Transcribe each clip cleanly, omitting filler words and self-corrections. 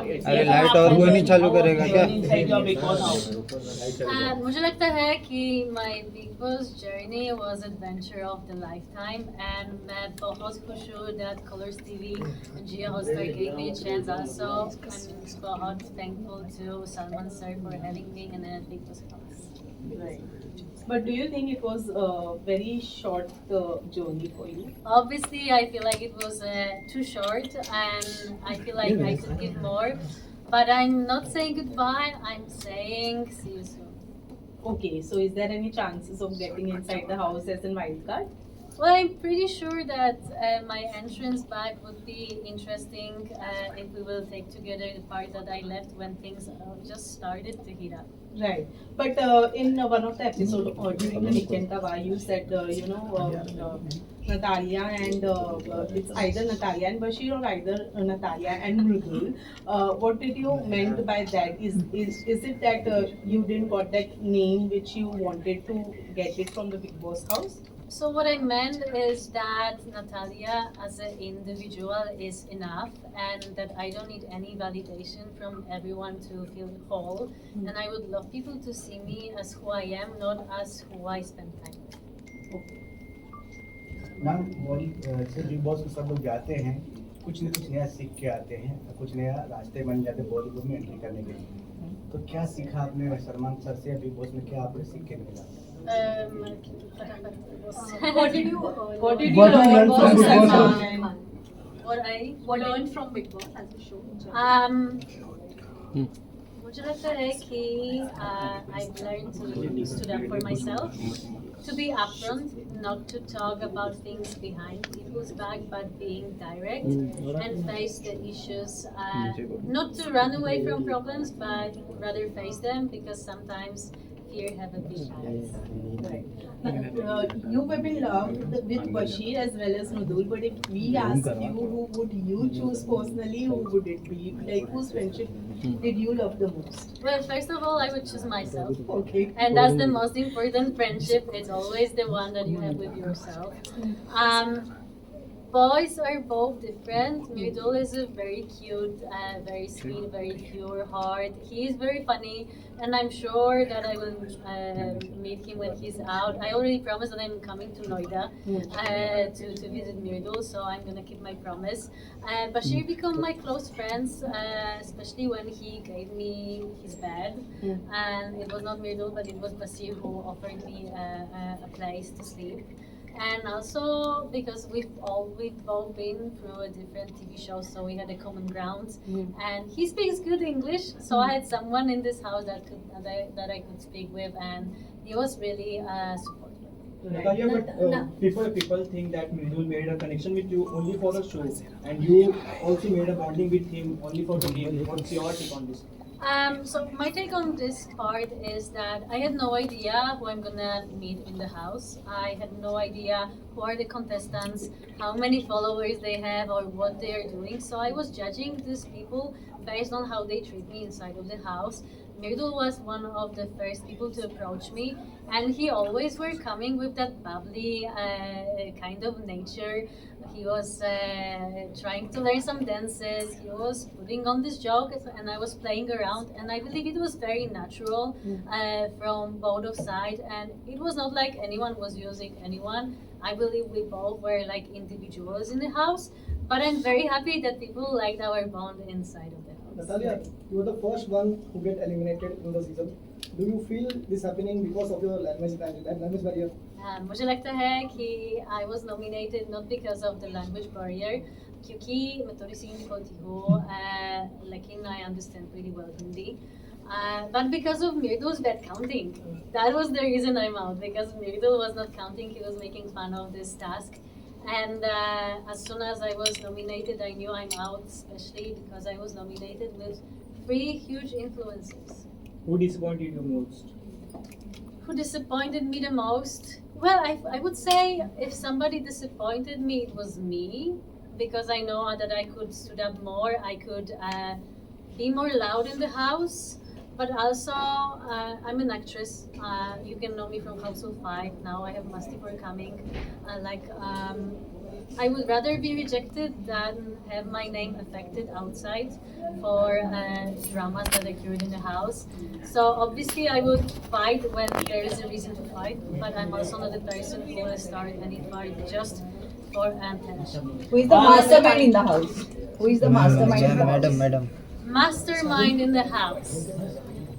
अरे लाइट और वो नहीं चालू करेगा क्या? मुझे लगता है कि my Bigg Boss journey was adventure of the lifetime, and मैं बहुत खुश हूँ that Colors TV and Gia Hotstar gave me a chance also. I'm बहुत thankful to Salman sir for having me in a Bigg Boss house. Right. But do you think it was a very short journey for you? Obviously, I feel like it was too short, and I feel like I could give more. But I'm not saying goodbye. I'm saying see you soon. Okay, so is there any chances of getting inside the house as in wildcard? Well, I'm pretty sure that my entrance back would be interesting if we will take together the part that I left when things just started to heat up. Right. But in one of the episode during the weekend, Tava, you said, Natalia and it's either Natalia and Bashir or either Natalia and Mridul. What did you meant by that? Is it that you didn't got that name which you wanted to get it from the Bigg Boss house? So what I meant is that Natalia as an individual is enough, and that I don't need any validation from everyone to feel whole. And I would love people to see me as who I am, not as who I spend time with. Okay. Ma'am big boss में सब लोग जाते हैं, कुछ न कुछ नया सीख के आते हैं, कुछ नया रास्ते बन जाते हैं बॉलीवुड में एंट्री करने के लिए। तो क्या सीखा आपने सलमान सर से बिग बॉस में, क्या आपने सीख के मिला? What did you What did you learn from Bigg Boss? What learned from Bigg Boss as a show? मुझे लगता है कि I've learned to stood up for myself, to be upfront, not to talk about things behind people's back, but being direct and face the issues. Not to run away from problems, but rather face them, because sometimes fear have a big eyes. You have been loved with Bashir as well as Mridul, but if we ask you, who would you choose personally? Who would it be? Like, whose friendship did you love the most? Well, first of all, I would choose myself. Okay. And that's the most important friendship. It's always the one that you have with yourself. Boys are both different. Mridul is a very cute, very sweet, very pure heart. He is very funny, and I'm sure that I will meet him when he's out. I already promised that I'm coming to Noida to visit Mridul, so I'm gonna keep my promise. Bashir became my close friends, especially when he gave me his bed, and it was not Mridul, but it was Bashir who offered me a place to sleep. And also because we've both been through a different TV shows, so we had a common ground. And he speaks good English, so I had someone in this house that I could speak with, and he was really supportive. Natalia, but people think that Mridul made a connection with you only for the show, and you also made a bonding with him only for the game. What's your take on this? So my take on this part is that I had no idea who I'm gonna meet in the house. I had no idea who are the contestants, how many followers they have, or what they are doing. So I was judging these people based on how they treat me inside of the house. Mridul was one of the first people to approach me, and he always were coming with that bubbly kind of nature. He was trying to learn some dances. He was putting on this joke, and I was playing around. And I believe it was very natural from both of sides, and it was not like anyone was using anyone. I believe we both were like individuals in the house. But I'm very happy that people liked our bond inside of the house. Natalia, you were the first one who get eliminated in the season. Do you feel this happening because of your language barrier? मुझे लगता है कि I was nominated not because of the language barrier, क्योंकि मैं थोड़ी सी difficult हूँ, लेकिन I understand pretty well Hindi. But because of Mridul's bad counting, that was the reason I'm out. Because Mridul was not counting, he was making fun of this task. And as soon as I was nominated, I knew I'm out, especially because I was nominated with 3 huge influencers. Who disappointed you most? Who disappointed me the most? Well, I would say if somebody disappointed me, it was me, because I know that I could stood up more, I could be more loud in the house. But also, I'm an actress. You can know me from Household 5. Now I have Masti for coming. I would rather be rejected than have my name affected outside for dramas that occurred in the house. So obviously I would fight when there is a reason to fight, but I'm also not the person who will start any fight just for attention. Who is the mastermind in the house? Who is the mastermind in the house? Madam. Mastermind in the house.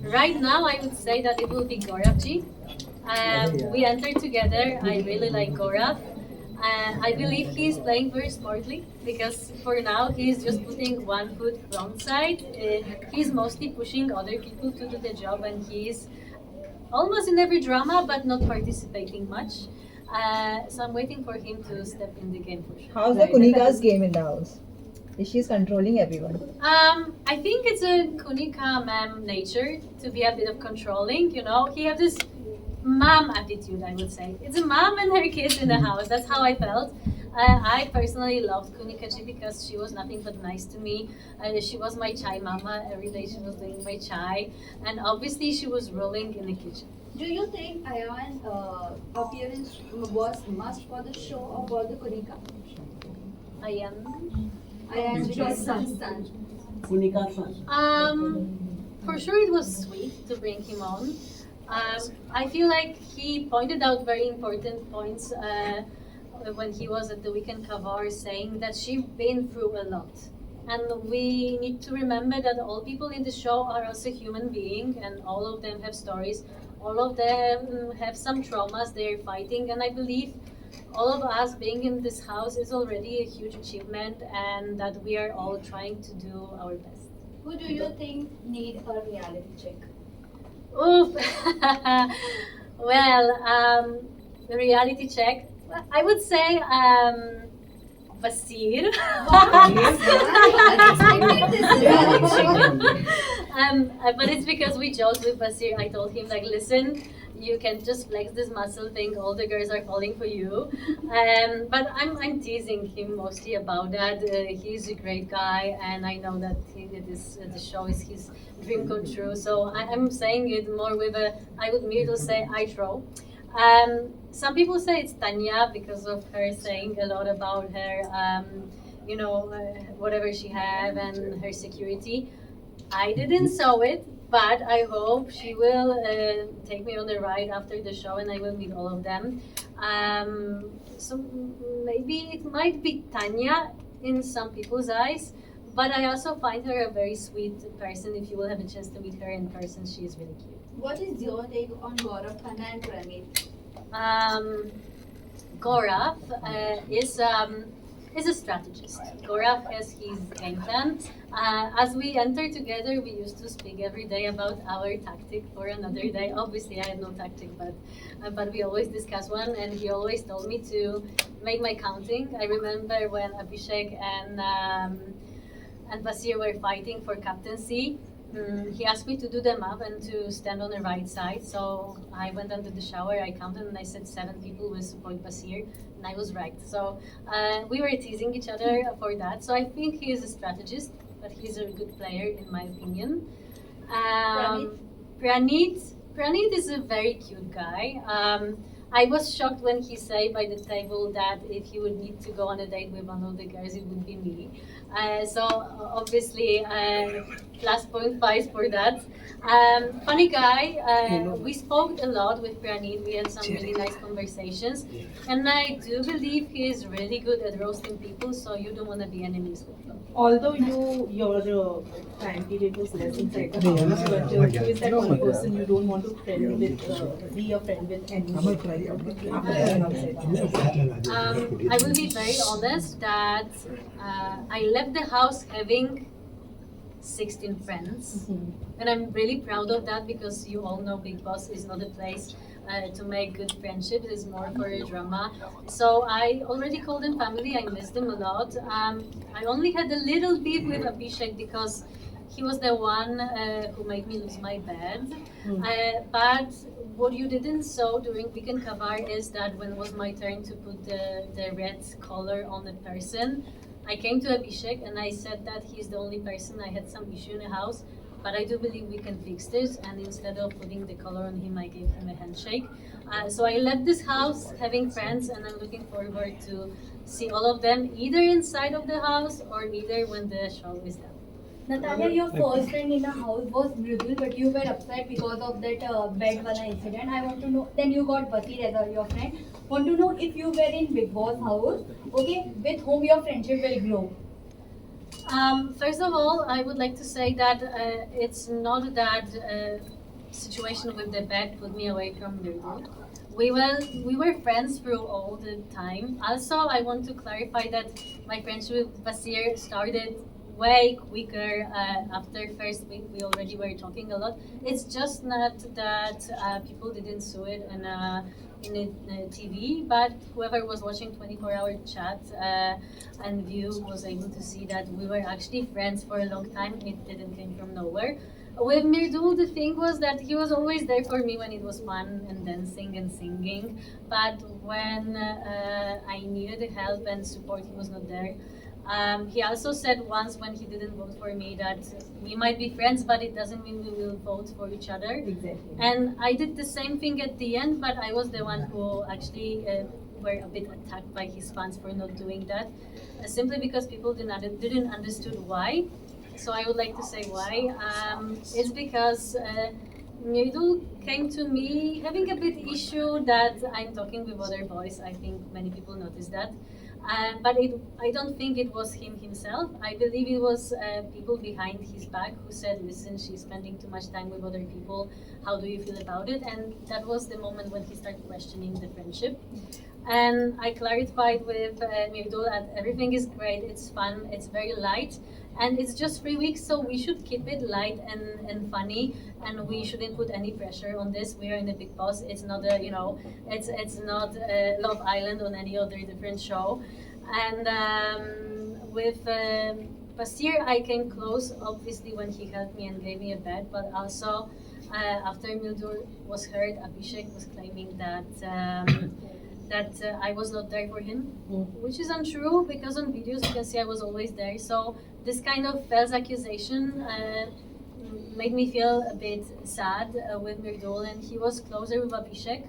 Right now, I would say that it will be Gauravji. We entered together. I really like Gaurav. I believe he's playing very smartly because for now he's just putting one foot wrong side. He's mostly pushing other people to do the job, and he's almost in every drama but not participating much. So I'm waiting for him to step in the game for sure. How's the Kunika's game in the house? Is she controlling everyone? I think it's a Kunika ma'am nature to be a bit of controlling. You know, he has this mom attitude, I would say. It's a mom and her kids in the house. That's how I felt. I personally loved Kunikaji because she was nothing but nice to me. She was my chai mama. Every day she was doing my chai. And obviously she was rolling in the kitchen. Do you think Ayan's appearance was must for the show or for the Kunika? Ayan because son. Kunika's son. For sure it was sweet to bring him on. I feel like he pointed out very important points when he was at the weekend cover, saying that she's been through a lot. And we need to remember that all people in the show are also human beings, and all of them have stories. All of them have some traumas they're fighting, and I believe all of us being in this house is already a huge achievement, and that we are all trying to do our best. Who do you think need a reality check? Oof. Well, the reality check. I would say Basir. But it's because we joked with Basir. I told him like, listen, you can just flex this muscle thing. All the girls are falling for you. But I'm teasing him mostly about that. He's a great guy, and I know that the show is his dream come true. So I'm saying it more with a, I would Mridul say, I throw. Some people say it's Tanya because of her saying a lot about her, whatever she have and her security. I didn't saw it, but I hope she will take me on the ride after the show, and I will meet all of them. So maybe it might be Tanya in some people's eyes, but I also find her a very sweet person. If you will have a chance to meet her in person, she is really cute. What is your take on Gaurav Khanna and Pranit? Gaurav is a strategist. Gaurav has his game plan. As we enter together, we used to speak every day about our tactic for another day. Obviously, I had no tactic, but we always discuss one, and he always told me to make my counting. I remember when Abhishek and Basir were fighting for captaincy. He asked me to do them up and to stand on the right side. So I went under the shower, I counted, and I said 7 people will support Basir, and I was right. So we were teasing each other for that. So I think he is a strategist, but he's a good player in my opinion. Pranit is a very cute guy. I was shocked when he said by the table that if he would need to go on a date with one of the girls, it would be me. So obviously, plus 0.5 for that. Funny guy. We spoke a lot with Pranit. We had some really nice conversations, and I do believe he is really good at roasting people. So you don't want to be enemies with him. Although your time period was less inside the house, but who is that one person you don't want to be a friend with anymore? I will be very honest that I left the house having 16 friends, and I'm really proud of that because you all know Bigg Boss is not a place to make good friendships. It's more for a drama. So I already called them family. I miss them a lot. I only had a little beef with Abhishek because he was the one who made me lose my bed. But what you didn't saw during weekend cover is that when it was my turn to put the red color on the person, I came to Abhishek and I said that he's the only person I had some issue in the house, but I do believe we can fix this. And instead of putting the collar on him, I gave him a handshake. So I left this house having friends, and I'm looking forward to see all of them either inside of the house or either when the show is done. Natalia, your first friend in the house was Mridul, but you were upset because of that bed wala incident. I want to know, then you got Basir as your friend. Want to know if you were in Bigg Boss house, okay, with whom your friendship will grow. First of all, I would like to say that it's not that situation with the bed put me away from Mridul. We were friends through all the time. Also, I want to clarify that my friendship with Basir started way quicker after first week. We already were talking a lot. It's just not that people didn't see it in TV, but whoever was watching 24-hour chat and view was able to see that we were actually friends for a long time. It didn't come from nowhere. With Mridul, the thing was that he was always there for me when it was fun and dancing and singing. But when I needed help and support, he was not there. He also said once when he didn't vote for me that we might be friends, but it doesn't mean we will vote for each other. Exactly. And I did the same thing at the end, but I was the one who actually were a bit attacked by his fans for not doing that, simply because people didn't understood why. So I would like to say why. It's because Mridul came to me having a bit issue that I'm talking with other boys. I think many people noticed that. But I don't think it was him himself. I believe it was people behind his back who said, listen, she's spending too much time with other people. How do you feel about it? And that was the moment when he started questioning the friendship. And I clarified with Mridul that everything is great, it's fun, it's very light. And it's just 3 weeks, so we should keep it light and funny, and we shouldn't put any pressure on this. We are in a Bigg Boss. It's not a, it's not Love Island on any other different show. And with Basir, I came close, obviously, when he helped me and gave me a bed, but also after Mridul was hurt, Abhishek was claiming that I was not there for him, which is untrue because on videos you can see I was always there. So this kind of false accusation made me feel a bit sad with Mridul, and he was closer with Abhishek.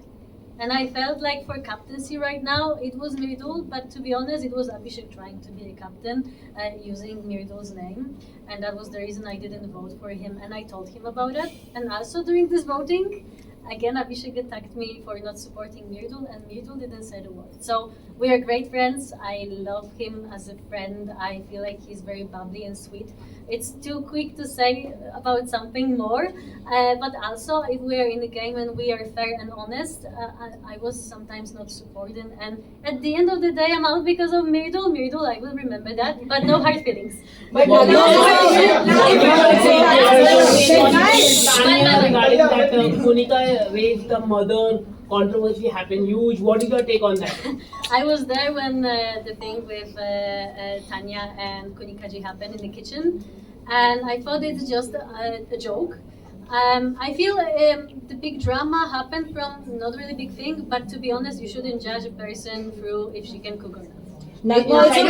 And I felt like for captaincy right now, it was Mridul, but to be honest, it was Abhishek trying to be a captain using Mridul's name. And that was the reason I didn't vote for him, and I told him about it. And also during this voting, again, Abhishek attacked me for not supporting Mridul, and Mridul didn't say a word. So we are great friends. I love him as a friend. I feel like he's very bubbly and sweet. It's too quick to say about something more, but also if we are in the game and we are fair and honest, I was sometimes not supported. And at the end of the day, I'm out because of Mridul. Mridul, I will remember that, but no hard feelings. Regarding that Monica raised the mother controversy happened huge. What is your take on that? I was there when the thing with Tanya and Kunikaji happened in the kitchen, and I thought it's just a joke. I feel the big drama happened from not really big thing, but to be honest, you shouldn't judge a person through if she can cook or not. Last question.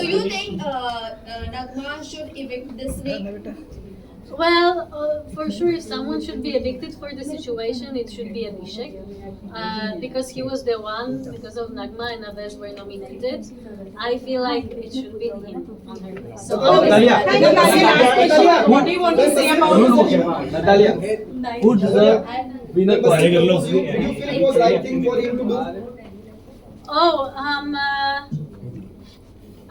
Do you think Nagma should evict this week? Well, for sure, if someone should be evicted for the situation, it should be Abhishek, because he was the one, because of Nagma and others were nominated. I feel like it should be him on her list. So, What do you want to say about Natalia, who deserves winner? Do you feel it was right thing for him to do?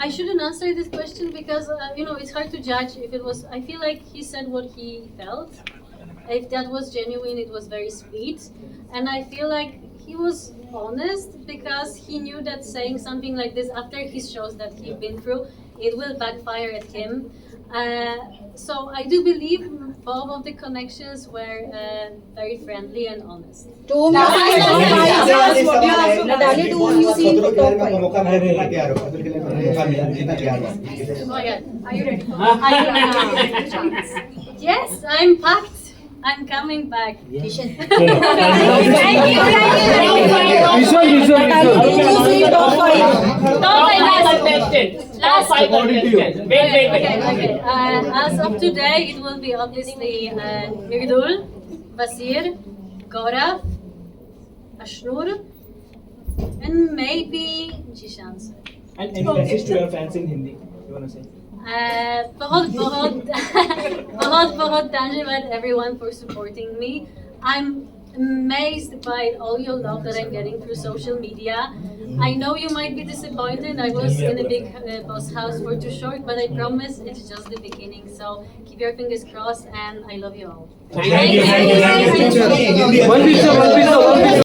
I shouldn't answer this question because it's hard to judge if it was. I feel like he said what he felt. If that was genuine, it was very sweet, and I feel like he was honest because he knew that saying something like this after his shows that he'd been through, it will backfire at him. So I do believe both of the connections were very friendly and honest. Natalia, to whom you seen for top 5? Oh my God. Are you ready? Yes, I'm packed. I'm coming back. Visual, visual. Last five contestants. Wait. Okay. As of today, it will be obviously Mridul, Basir, Gaurav, Ashnur, and maybe Jishan sir. And any message to your fans in Hindi? You wanna say? बहुत धन्यवाद everyone for supporting me. I'm amazed by all your love that I'm getting through social media. I know you might be disappointed. I was in a big boss house for too short, but I promise it's just the beginning. So keep your fingers crossed, and I love you all. Thank you. One visual.